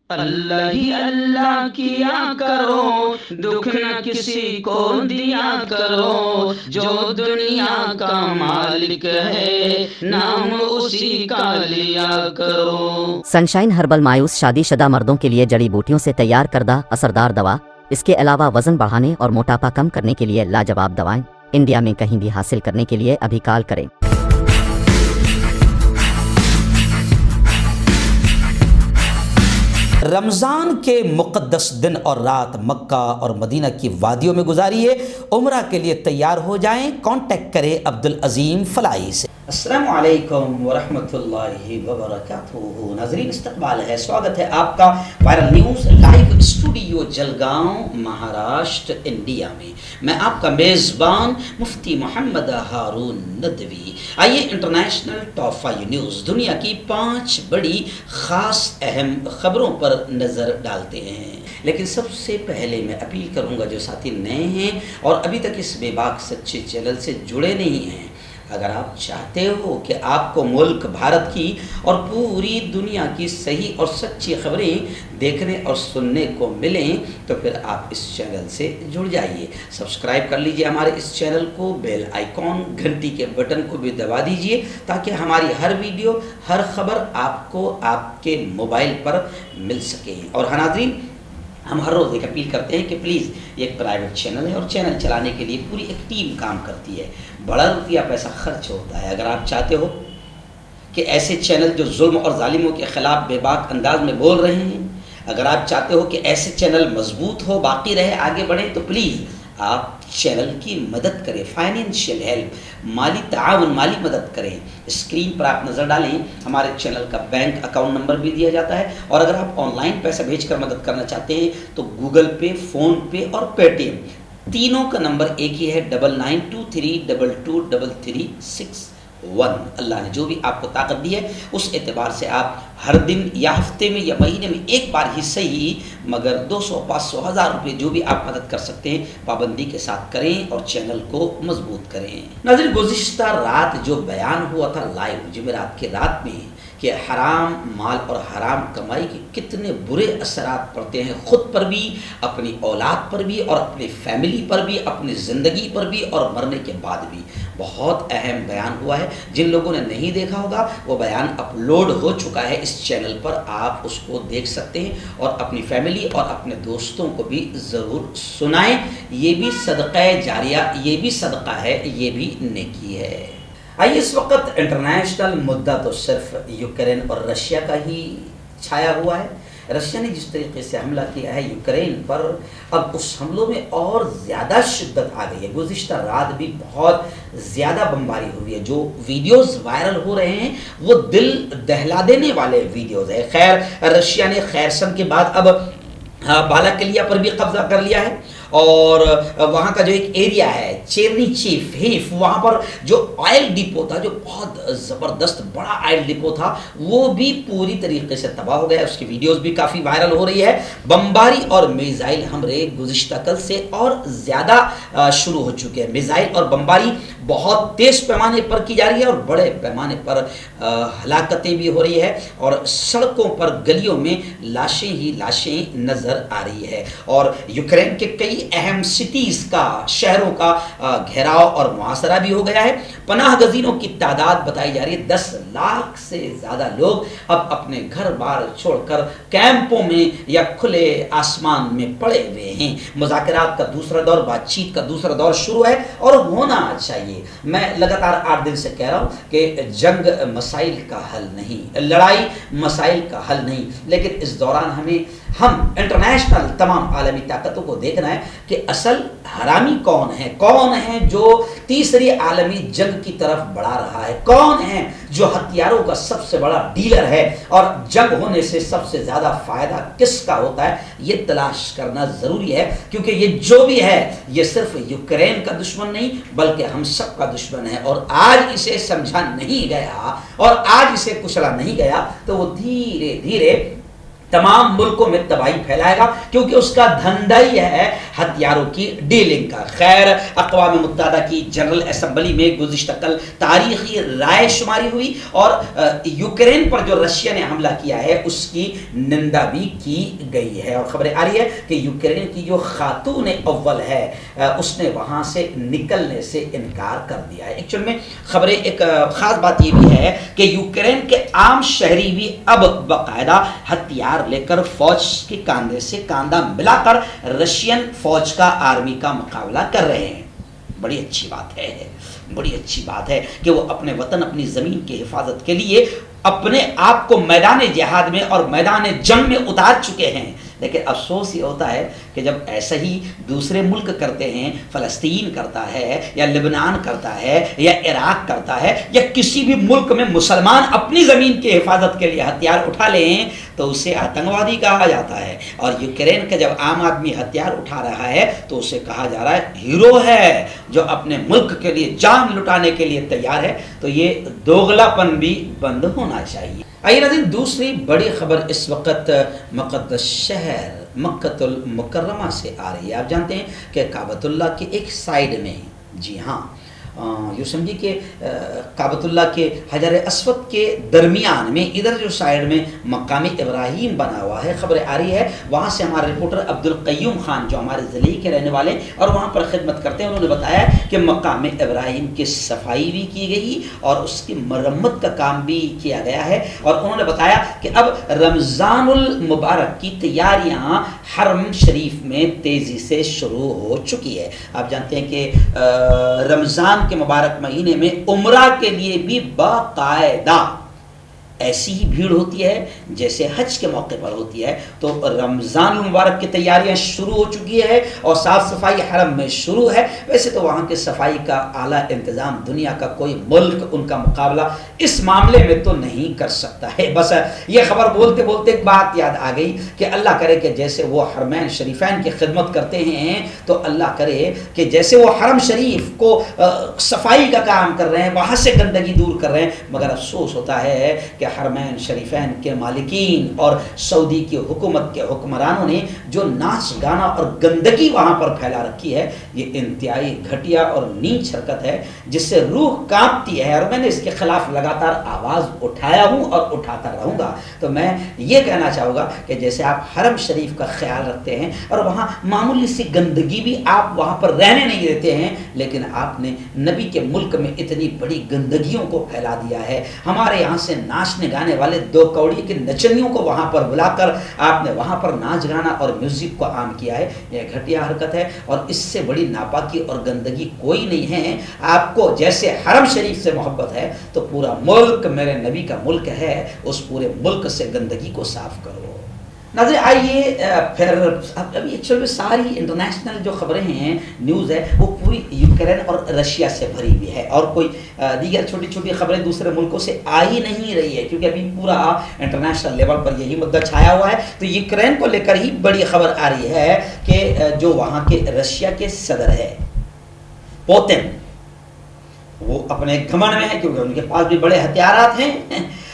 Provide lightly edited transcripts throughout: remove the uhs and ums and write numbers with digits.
اللہ ہی اللہ کیا کرو، دکھ نہ کسی کو دیا کرو، جو دنیا کا مالک ہے نام اسی کا لیا کرو۔ سنشائن ہربل مایوس شادی شدہ مردوں کے لیے جڑی بوٹیوں سے تیار کردہ اثردار دوا، اس کے علاوہ وزن بڑھانے اور موٹاپا کم کرنے کے لیے لاجواب دوائیں انڈیا میں کہیں بھی حاصل کرنے کے لیے ابھی کال کریں۔ رمضان کے مقدس دن اور رات مکہ اور مدینہ کی وادیوں میں گزاریے، عمرہ کے لیے تیار ہو جائیں۔ کانٹیکٹ کریں عبدالعظیم فلاحی سے۔ السلام علیکم ورحمۃ اللہ وبرکاتہ۔ ناظرین، استقبال ہے، سواگت ہے آپ کا viral news live studio Jalgaon, Maharashtra, India میں۔ میں آپ کا میزبان مفتی محمد ہارون ندوی۔ آئیے انٹرنیشنل ٹاپ 5 نیوز، دنیا کی 5 بڑی خاص اہم خبروں پر نظر ڈالتے ہیں۔ لیکن سب سے پہلے میں اپیل کروں گا جو ساتھی نئے ہیں اور ابھی تک اس بے باک سچے چینل سے جڑے نہیں ہیں، اگر آپ چاہتے ہو کہ آپ کو ملک بھارت کی اور پوری دنیا کی صحیح اور سچی خبریں دیکھنے اور سننے کو ملیں تو پھر آپ اس چینل سے جڑ جائیے۔ سبسکرائب کر لیجئے ہمارے اس چینل کو، بیل آئیکن گھنٹی کے بٹن کو بھی دبا دیجئے تاکہ ہماری ہر ویڈیو، ہر خبر آپ کو آپ کے موبائل پر مل سکے۔ اور ناظرین، ہم ہر روز ایک اپیل کرتے ہیں کہ پلیز، یہ ایک پرائیویٹ چینل ہے اور چینل چلانے کے لیے پوری ایک ٹیم کام کرتی ہے، بڑا روپیہ پیسہ خرچ ہوتا ہے۔ اگر آپ چاہتے ہو کہ ایسے چینل جو ظلم اور ظالموں کے خلاف بے باک انداز میں بول رہے ہیں، اگر آپ چاہتے ہو کہ ایسے چینل مضبوط ہو، باقی رہے، آگے بڑھیں، تو پلیز آپ چینل کی مدد کریں، فائنینشیل ہیلپ، مالی تعاون، مالی مدد کریں۔ اسکرین پر آپ نظر ڈالیں، ہمارے چینل کا بینک اکاؤنٹ نمبر بھی دیا جاتا ہے، اور اگر آپ آن لائن پیسہ بھیج کر مدد کرنا چاہتے ہیں تو گوگل پے، فون پے اور پے ٹی ایم، تینوں کا نمبر ایک ہی ہے، 9923223361۔ اللہ نے جو بھی آپ کو طاقت دی ہے اس اعتبار سے آپ ہر دن یا ہفتے میں یا مہینے میں ایک بار ہی صحیح، مگر 200، 500، 1000 روپے جو بھی آپ مدد کر سکتے ہیں پابندی کے ساتھ کریں اور چینل کو مضبوط کریں۔ ناظرین، گزشتہ رات جو بیان ہوا تھا لائیو جمعرات کی رات میں کہ حرام مال اور حرام کمائی کے کتنے برے اثرات پڑتے ہیں خود پر بھی، اپنی اولاد پر بھی، اور اپنی فیملی پر بھی، اپنی زندگی پر بھی، اور مرنے کے بعد بھی، بہت اہم بیان ہوا ہے۔ جن لوگوں نے نہیں دیکھا ہوگا وہ بیان اپلوڈ ہو چکا ہے اس چینل پر، آپ اس کو دیکھ سکتے ہیں اور اپنی فیملی اور اپنے دوستوں کو بھی ضرور سنائیں۔ یہ بھی صدقہ جاریہ، یہ بھی صدقہ ہے، یہ بھی نیکی ہے۔ آئیے، اس وقت انٹرنیشنل مدعا تو صرف یوکرین اور رشیا کا ہی چھایا ہوا ہے۔ رشیا نے جس طریقے سے حملہ کیا ہے یوکرین پر، اب اس حملوں میں اور زیادہ شدت آ گئی ہے۔ گزشتہ رات بھی بہت زیادہ بمباری ہوئی ہے۔ جو ویڈیوز وائرل ہو رہے ہیں وہ دل دہلا دینے والے ویڈیوز ہیں۔ خیر، رشیا نے خیرسن کے بعد اب بالاکلیا پر بھی قبضہ کر لیا ہے، اور وہاں کا جو ایک ایریا ہے چیرنی چیف ہیف، وہاں پر جو آئل ڈپو تھا، جو بہت زبردست بڑا آئل ڈپو تھا، وہ بھی پوری طریقے سے تباہ ہو گیا۔ اس کی ویڈیوز بھی کافی وائرل ہو رہی ہے۔ بمباری اور میزائل حملے گزشتہ کل سے اور زیادہ شروع ہو چکے ہیں۔ میزائل اور بمباری بہت تیز پیمانے پر کی جا رہی ہے اور بڑے پیمانے پر ہلاکتیں بھی ہو رہی ہے، اور سڑکوں پر، گلیوں میں لاشیں ہی لاشیں نظر آ رہی ہے۔ اور یوکرین کے کئی اہم سٹیز کا، شہروں کا گھیراؤ اور محاصرہ بھی ہو گیا ہے۔ پناہ گزینوں کی تعداد بتائی جا رہی ہے 10 لاکھ سے زیادہ لوگ اب اپنے گھر بار چھوڑ کر کیمپوں میں یا کھلے آسمان میں پڑے ہوئے ہیں۔ مذاکرات کا دوسرا دور، بات چیت کا دوسرا دور شروع ہے اور ہونا چاہیے۔ میں لگاتار 8 دن سے کہہ رہا ہوں کہ جنگ مسائل کا حل نہیں، لڑائی مسائل کا حل نہیں، لیکن اس دوران ہم انٹرنیشنل تمام عالمی طاقتوں کو دیکھنا ہے کہ اصل حرامی کون ہے جو تیسری عالمی جنگ کی طرف بڑھا رہا ہے، کون ہے جو ہتھیاروں کا سب سے بڑا ڈیلر ہے، اور جنگ ہونے سے سب سے زیادہ فائدہ کس کا ہوتا ہے، یہ تلاش کرنا ضروری ہے، کیونکہ یہ جو بھی ہے یہ صرف یوکرین کا دشمن نہیں بلکہ ہم سب کا دشمن ہے، اور آج اسے سمجھا نہیں گیا اور آج اسے کچلا نہیں گیا تو وہ دھیرے دھیرے تمام ملکوں میں تباہی پھیلائے گا، کیونکہ اس کا دھندا ہی ہے ہتھیاروں کی ڈیلنگ کا۔ خیر، اقوام متحدہ کی جنرل اسمبلی میں گزشتہ کل تاریخی رائے شماری ہوئی اور یوکرین پر جو رشیا نے حملہ کیا ہے اس کی نندا بھی کی گئی ہے، اور خبریں آ رہی ہے کہ یوکرین کی جو خاتون اول ہے اس نے وہاں سے نکلنے سے انکار کر دیا ہے۔ ایکچوئل میں خبریں ایک خاص بات یہ بھی ہے کہ یوکرین کے عام شہری بھی اب باقاعدہ ہتھیار لے کر فوج کے کاندھے سے کاندھا ملا کر رشین فوج کا، آرمی کا مقابلہ کر رہے ہیں۔ بڑی اچھی بات ہے، بڑی اچھی بات ہے کہ وہ اپنے وطن، اپنی زمین کی حفاظت کے لیے اپنے آپ کو میدان جہاد میں اور میدان جنگ میں اتار چکے ہیں۔ لیکن افسوس یہ ہوتا ہے کہ جب ایسا ہی دوسرے ملک کرتے ہیں، فلسطین کرتا ہے یا لبنان کرتا ہے یا عراق کرتا ہے یا کسی بھی ملک میں مسلمان اپنی زمین کی حفاظت کے لیے ہتھیار اٹھا لیں تو اسے آتنکوادی کہا جاتا ہے، اور یوکرین کا جب عام آدمی ہتھیار اٹھا رہا ہے تو اسے کہا جا رہا ہے ہیرو ہے جو اپنے ملک کے لیے جان لٹانے کے لیے تیار ہے۔ تو یہ دوغلا پن بھی بند ہونا چاہیے۔ آئیے ناظرین، دوسری بڑی خبر اس وقت مقدس شہر مکۃ المکرمہ سے آ رہی ہے۔ آپ جانتے ہیں کہ کعبۃ اللہ کے ایک سائیڈ میں، جی ہاں، یوں سمجھیے کہ کعبۃ اللہ کے حجر اسود کے درمیان میں ادھر جو سائیڈ میں مقام ابراہیم بنا ہوا ہے، خبر آ رہی ہے وہاں سے ہمارے رپورٹر عبد القیوم خان جو ہمارے ضلع کے رہنے والے اور وہاں پر خدمت کرتے ہیں، انہوں نے بتایا کہ مقام ابراہیم کی صفائی بھی کی گئی اور اس کی مرمت کا کام بھی کیا گیا ہے، اور انہوں نے بتایا کہ اب رمضان المبارک کی تیاریاں حرم شریف میں تیزی سے شروع ہو چکی ہے۔ آپ جانتے ہیں کہ رمضان کے مبارک مہینے میں عمرہ کے لیے بھی باقاعدہ ایسی ہی بھیڑ ہوتی ہے جیسے حج کے موقع پر ہوتی ہے۔ تو رمضان المبارک کی تیاریاں شروع ہو چکی ہے اور صاف صفائی حرم میں شروع ہے۔ ویسے تو وہاں کے صفائی کا اعلیٰ انتظام دنیا کا کوئی ملک ان کا مقابلہ اس معاملے میں تو نہیں کر سکتا ہے۔ بس یہ خبر بولتے بولتے ایک بات یاد آ گئی کہ اللہ کرے کہ جیسے وہ حرمین شریفین کی خدمت کرتے ہیں تو اللہ کرے کہ جیسے وہ حرم شریف کو صفائی کا کام کر رہے ہیں، وہاں سے گندگی دور کر رہے ہیں، مگر افسوس ہوتا ہے کہ حرمین شریفین کے مالکین اور سعودی کی حکومت کے حکمرانوں نے جو ناچ گانا اور گندگی وہاں پر پھیلا رکھی ہے، یہ انتہائی گھٹیا اور نیچ حرکت ہے جس سے روح کانپتی ہے، اور میں نے اس کے خلاف لگاتار آواز اٹھایا ہوں اور اٹھاتا رہوں گا۔ تو میں یہ کہنا چاہوں گا کہ جیسے آپ حرم شریف کا خیال رکھتے ہیں اور وہاں معمولی سی گندگی بھی آپ وہاں پر رہنے نہیں دیتے ہیں، لیکن آپ نے نبی کے ملک میں اتنی بڑی گندگیوں کو پھیلا دیا ہے۔ ہمارے یہاں سے ناچنے گانے والے دو کوڑی کے نچنیوں کو وہاں پر بلا کر آپ نے وہاں پر ناچ گانا اور میوزک کو عام کیا ہے، یہ گھٹیا حرکت ہے، اور اس سے بڑی ناپاکی اور گندگی کوئی نہیں ہے۔ آپ کو جیسے حرم شریف سے محبت ہے تو پورا ملک میرے نبی کا ملک ہے، اس پورے ملک سے گندگی کو صاف کرو۔ ناظرین آئیے پھر ابھی ایکچوئل میں ساری انٹرنیشنل جو خبریں ہیں، نیوز ہے، وہ پوری یوکرین اور رشیا سے بھری ہوئی ہے، اور کوئی دیگر چھوٹی چھوٹی خبریں دوسرے ملکوں سے آ ہی نہیں رہی ہے، کیونکہ ابھی پورا انٹرنیشنل لیول پر یہی مدعا چھایا ہوا ہے۔ تو یوکرین کو لے کر ہی بڑی خبر آ رہی ہے کہ جو وہاں کے رشیا کے صدر ہے پوتن، وہ اپنے گھمنڈ میں ہے کیونکہ ان کے پاس بھی بڑے ہتھیارات ہیں،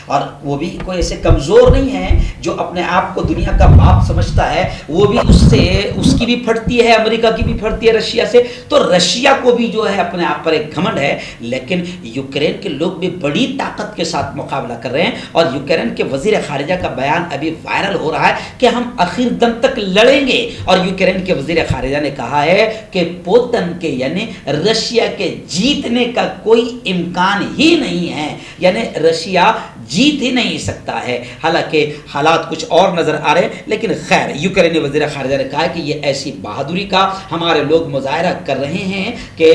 اور وہ بھی کوئی ایسے کمزور نہیں ہے جو اپنے آپ کو دنیا کا باپ سمجھتا ہے، وہ بھی اس کی بھی پھٹتی ہے، امریکہ کی بھی پھٹتی ہے رشیا سے، تو رشیا کو بھی جو ہے اپنے آپ پر ایک گھمنڈ ہے۔ لیکن یوکرین کے لوگ بھی بڑی طاقت کے ساتھ مقابلہ کر رہے ہیں، اور یوکرین کے وزیر خارجہ کا بیان ابھی وائرل ہو رہا ہے کہ ہم آخر دم تک لڑیں گے، اور یوکرین کے وزیر خارجہ نے کہا ہے کہ پوتن کے یعنی رشیا کے جیتنے کا کوئی امکان ہی نہیں ہے، یعنی رشیا جیت ہی نہیں سکتا ہے۔ حالانکہ حالات کچھ اور نظر آ رہے ہیں، لیکن خیر یوکرینی وزیر خارجہ نے کہا کہ یہ ایسی بہادری کا ہمارے لوگ مظاہرہ کر رہے ہیں کہ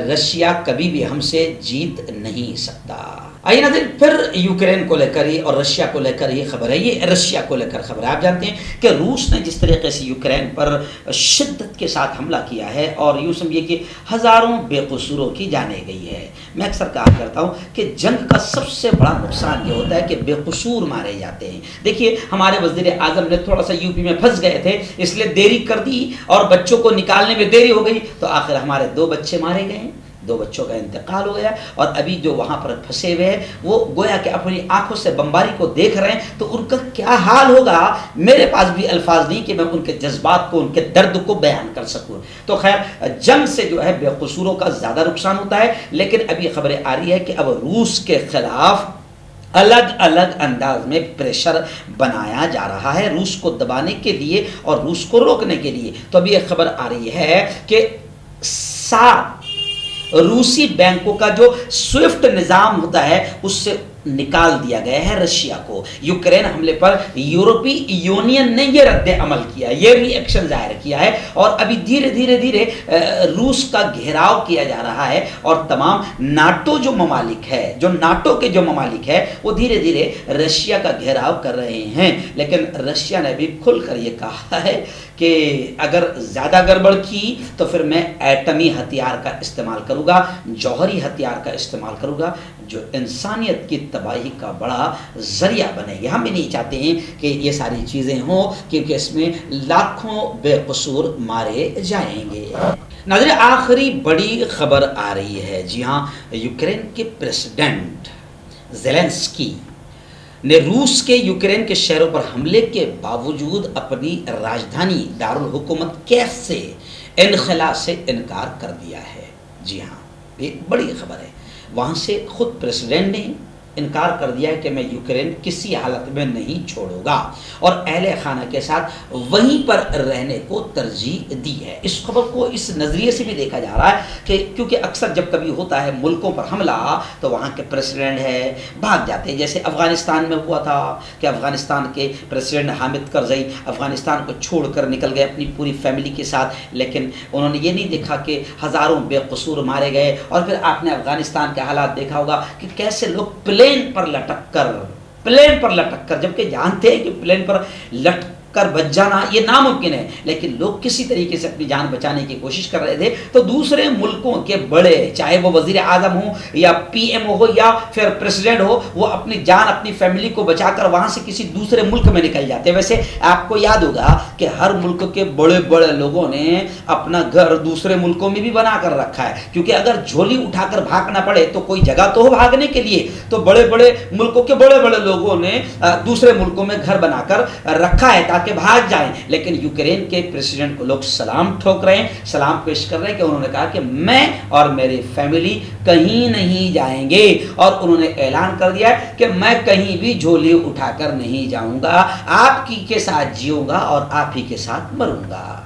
رشیا کبھی بھی ہم سے جیت نہیں سکتا۔ آئیے ناظرین پھر یوکرین کو لے کر ہی اور رشیا کو لے کر یہ خبر ہے، یہ رشیا کو لے کر خبر ہے۔ آپ جانتے ہیں کہ روس نے جس طریقے سے یوکرین پر شدت کے ساتھ حملہ کیا ہے، اور یوں سمجھیے کہ ہزاروں بے قصوروں کی جانیں گئی ہے۔ میں اکثر کہا کرتا ہوں کہ جنگ کا سب سے بڑا نقصان یہ ہوتا ہے کہ بے قصور مارے جاتے ہیں۔ دیکھیے ہمارے وزیر اعظم نے تھوڑا سا یو پی میں پھنس گئے تھے، اس لیے دیری کر دی اور بچوں کو نکالنے میں دیری ہو گئی، تو آخر ہمارے 2 بچے مارے گئے، 2 بچوں کا انتقال ہو گیا اور ابھی جو وہاں پر پھنسے ہوئے ہیں وہ گویا کہ اپنی آنکھوں سے بمباری کو دیکھ رہے ہیں، تو ان کا کیا حال ہوگا، میرے پاس بھی الفاظ نہیں کہ میں ان کے جذبات کو، ان کے درد کو بیان کر سکوں۔ تو خیر جنگ سے جو ہے بے قصوروں کا زیادہ نقصان ہوتا ہے، لیکن ابھی خبریں آ رہی ہے کہ اب روس کے خلاف الگ الگ انداز میں پریشر بنایا جا رہا ہے روس کو دبانے کے لیے اور روس کو روکنے کے لیے۔ تو ابھی ایک خبر آ رہی ہے کہ 7 روسی بینکوں کا جو سوئفٹ نظام ہوتا ہے اس سے نکال دیا گیا ہے رشیا کو۔ یوکرین حملے پر یورپی یونین نے یہ رد عمل کیا، یہ بھی ایکشن ظاہر کیا ہے، اور ابھی دھیرے دھیرے دھیرے روس کا گھیراؤ کیا جا رہا ہے، اور تمام ناٹو جو ممالک ہے، جو ناٹو کے جو ممالک ہے وہ دھیرے دھیرے رشیا کا گھیراؤ کر رہے ہیں۔ لیکن رشیا نے بھی کھل کر یہ کہا ہے کہ اگر زیادہ گڑبڑ کی تو پھر میں ایٹمی ہتھیار کا استعمال کروں گا، جوہری ہتھیار کا استعمال کروں گا، جو انسانیت کی تباہی کا بڑا ذریعہ بنے گی۔ ہم بھی نہیں چاہتے ہیں کہ یہ ساری چیزیں ہوں، کیونکہ اس میں لاکھوں بے قصور مارے جائیں گے۔ ناظرین، آخری بڑی خبر آ رہی ہے، جی ہاں، یوکرین کے پریزیڈنٹ زیلنسکی نے روس کے یوکرین کے شہروں پر حملے کے باوجود اپنی راجدھانی دارالحکومت کیف سے انخلا سے انکار کر دیا ہے۔ جی ہاں، یہ بڑی خبر ہے، وہاں سے خود پریزیڈنٹ نے انکار کر دیا ہے کہ میں یوکرین کسی حالت میں نہیں چھوڑوں گا، اور اہل خانہ کے ساتھ وہیں پر رہنے کو ترجیح دی ہے۔ اس خبر کو اس نظریے سے بھی دیکھا جا رہا ہے کہ کیونکہ اکثر جب کبھی ہوتا ہے ملکوں پر حملہ تو وہاں کے پریزیڈنٹ ہے بھاگ جاتے ہیں، جیسے افغانستان میں ہوا تھا کہ افغانستان کے پریزیڈنٹ حامد کرزئی افغانستان کو چھوڑ کر نکل گئے اپنی پوری فیملی کے ساتھ، لیکن انہوں نے یہ نہیں دیکھا کہ ہزاروں بے قصور مارے گئے۔ اور پھر آپ نے افغانستان کے حالات دیکھا ہوگا کہ کیسے لوگ پلین پر لٹک کر جبکہ جانتے ہیں کہ پلین پر لٹک کر بچ جانا یہ ناممکن ہے، لیکن لوگ کسی طریقے سے اپنی جان بچانے کی کوشش کر رہے تھے، تو دوسرے ملکوں کے بڑے، چاہے وہ وزیر اعظم ہو یا پی ایم ہو یا پھر پریزیڈنٹ ہو، وہ اپنی جان اپنی فیملی کو بچا کر وہاں سے کسی دوسرے ملک میں نکل جاتے ہیں۔ ویسے آپ کو یاد ہوگا کہ ہر ملک کے بڑے بڑے لوگوں نے اپنا گھر دوسرے ملکوں میں بھی بنا کر رکھا ہے، کیونکہ اگر جھولی اٹھا کر بھاگنا پڑے تو کوئی جگہ تو ہو بھاگنے کے لیے، تو بڑے بڑے ملکوں کے بڑے بڑے لوگوں نے دوسرے ملکوں میں گھر بنا کر رکھا ہے تاکہ بھاگ جائیں۔ لیکن یوکرین کے پریزیڈنٹ کو لوگ سلام ٹھوک رہے ہیں، سلام پیش کر رہے ہیں کہ انہوں نے کہا کہ میں اور میری فیملی کہیں نہیں جائیں گے، اور انہوں نے اعلان کر دیا ہے کہ میں کہیں بھی جھولی اٹھا کر نہیں جاؤں گا، آپ کی کے ساتھ جیوں گا اور آپ ہی کے ساتھ مروں گا۔